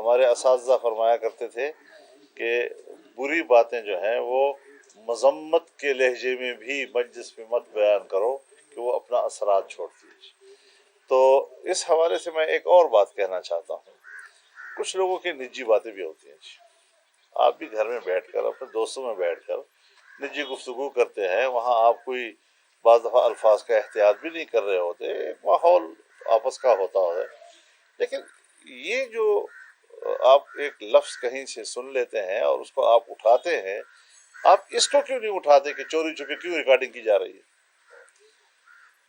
ہمارے اساتذہ فرمایا کرتے تھے کہ بری باتیں جو ہیں وہ مذمت کے لہجے میں بھی مجلس میں مت بیان کرو کہ وہ اپنا اثرات چھوڑتی ہے۔ تو اس حوالے سے میں ایک اور بات کہنا چاہتا ہوں، کچھ لوگوں کی نجی باتیں بھی ہوتی ہیں، آپ بھی گھر میں بیٹھ کر اپنے دوستوں میں بیٹھ کر نجی گفتگو کرتے ہیں، وہاں آپ کوئی بعض دفعہ الفاظ کا احتیاط بھی نہیں کر رہے ہوتے، ایک ماحول آپس کا ہوتا ہے، لیکن یہ جو آپ ایک لفظ کہیں سے سن لیتے ہیں اور اس کو آپ اٹھاتے ہیں، آپ اس کو کیوں نہیں اٹھاتے کہ چوری چھپے کیوں ریکارڈنگ کی جا رہی ہے؟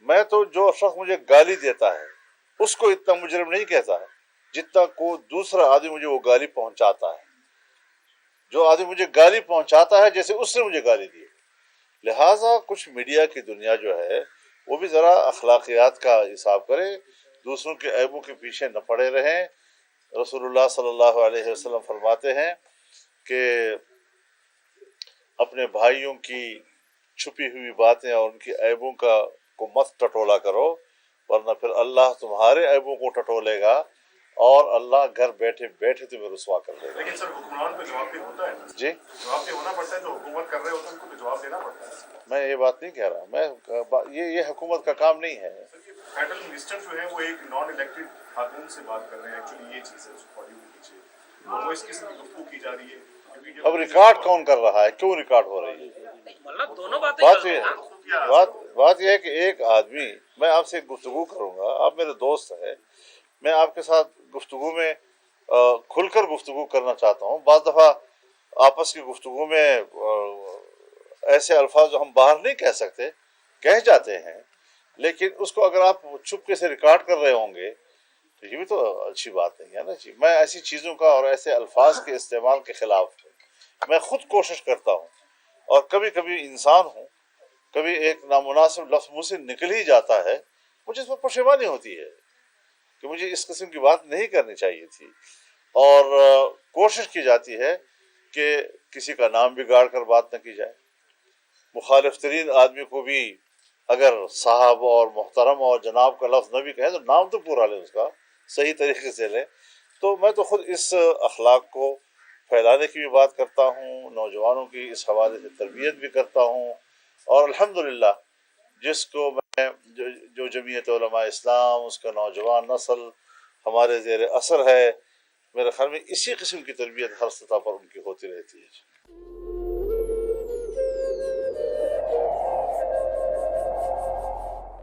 میں تو جو شخص مجھے گالی دیتا ہے اس کو اتنا مجرم نہیں کہتا ہے جتنا کو دوسرا آدمی مجھے وہ گالی پہنچاتا ہے، جو آدمی مجھے گالی پہنچاتا ہے جیسے اس نے مجھے گالی دی۔ لہٰذا کچھ میڈیا کی دنیا جو ہے وہ بھی ذرا اخلاقیات کا حساب کرے، دوسروں کے عیبوں کے پیچھے نہ پڑے رہیں۔ رسول اللہ صلی اللہ علیہ وسلم فرماتے ہیں کہ اپنے بھائیوں کی چھپی ہوئی باتیں اور ان کی عیبوں کو مت ٹٹولا کرو، ورنہ پھر اللہ تمہارے عیبوں کو ٹٹولے گا اور اللہ گھر بیٹھے بیٹھے تمہیں رسوا کر دے گا۔ لیکن سر حکمران کو جواب بھی ہوتا ہے نا؟ جی جواب بھی ہونا پڑتا ہے، جو حکومت کر رہے ہوتے ہیں ان کو بھی جواب دینا پڑتا ہے۔ میں یہ بات نہیں کہہ رہا، یہ حکومت کا کام نہیں ہے۔ فیڈرل منسٹر جو ہے وہ ایک نان الیکٹڈ خاتون سے بات کر رہے ہیں، ایکچولی یہ چیز ہے اس آڈیو کے پیچھے، وہ اس قسم کی گفتگو کی جا رہی ہے۔ اب ریکارڈ کون کر رہا ہے؟ کیوں ریکارڈ ہو رہی ہے؟ مطلب دونوں باتیں بات یہ ہے کہ ایک آدمی، میں آپ سے گفتگو کروں گا، آپ میرے دوست ہیں، میں آپ کے ساتھ گفتگو میں کھل کر گفتگو کرنا چاہتا ہوں۔ بعض دفعہ آپس کی گفتگو میں ایسے الفاظ جو ہم باہر نہیں کہہ سکتے کہہ جاتے ہیں، لیکن اس کو اگر آپ چپکے سے ریکارڈ کر رہے ہوں گے تو یہ بھی تو اچھی بات نہیں ہے نا جی۔ میں ایسی چیزوں کا اور ایسے الفاظ کے استعمال کے خلاف ہوں۔ میں خود کوشش کرتا ہوں، اور کبھی کبھی انسان ہوں، کبھی ایک نامناسب لفظ مجھ سے نکل ہی جاتا ہے، مجھے اس پر پشیمانی ہوتی ہے کہ مجھے اس قسم کی بات نہیں کرنی چاہیے تھی، اور کوشش کی جاتی ہے کہ کسی کا نام بگاڑ کر بات نہ کی جائے۔ مخالف ترین آدمی کو بھی اگر صاحب اور محترم اور جناب کا لفظ نہ بھی کہیں تو نام تو پورا لیں، اس کا صحیح طریقے سے لیں۔ تو میں تو خود اس اخلاق کو پھیلانے کی بھی بات کرتا ہوں، نوجوانوں کی اس حوالے سے تربیت بھی کرتا ہوں، اور الحمدللہ جس کو میں جو جمعیت علماء اسلام، اس کا نوجوان نسل ہمارے زیر اثر ہے، میرے خیال میں اسی قسم کی تربیت ہر سطح پر ان کی ہوتی رہتی ہے۔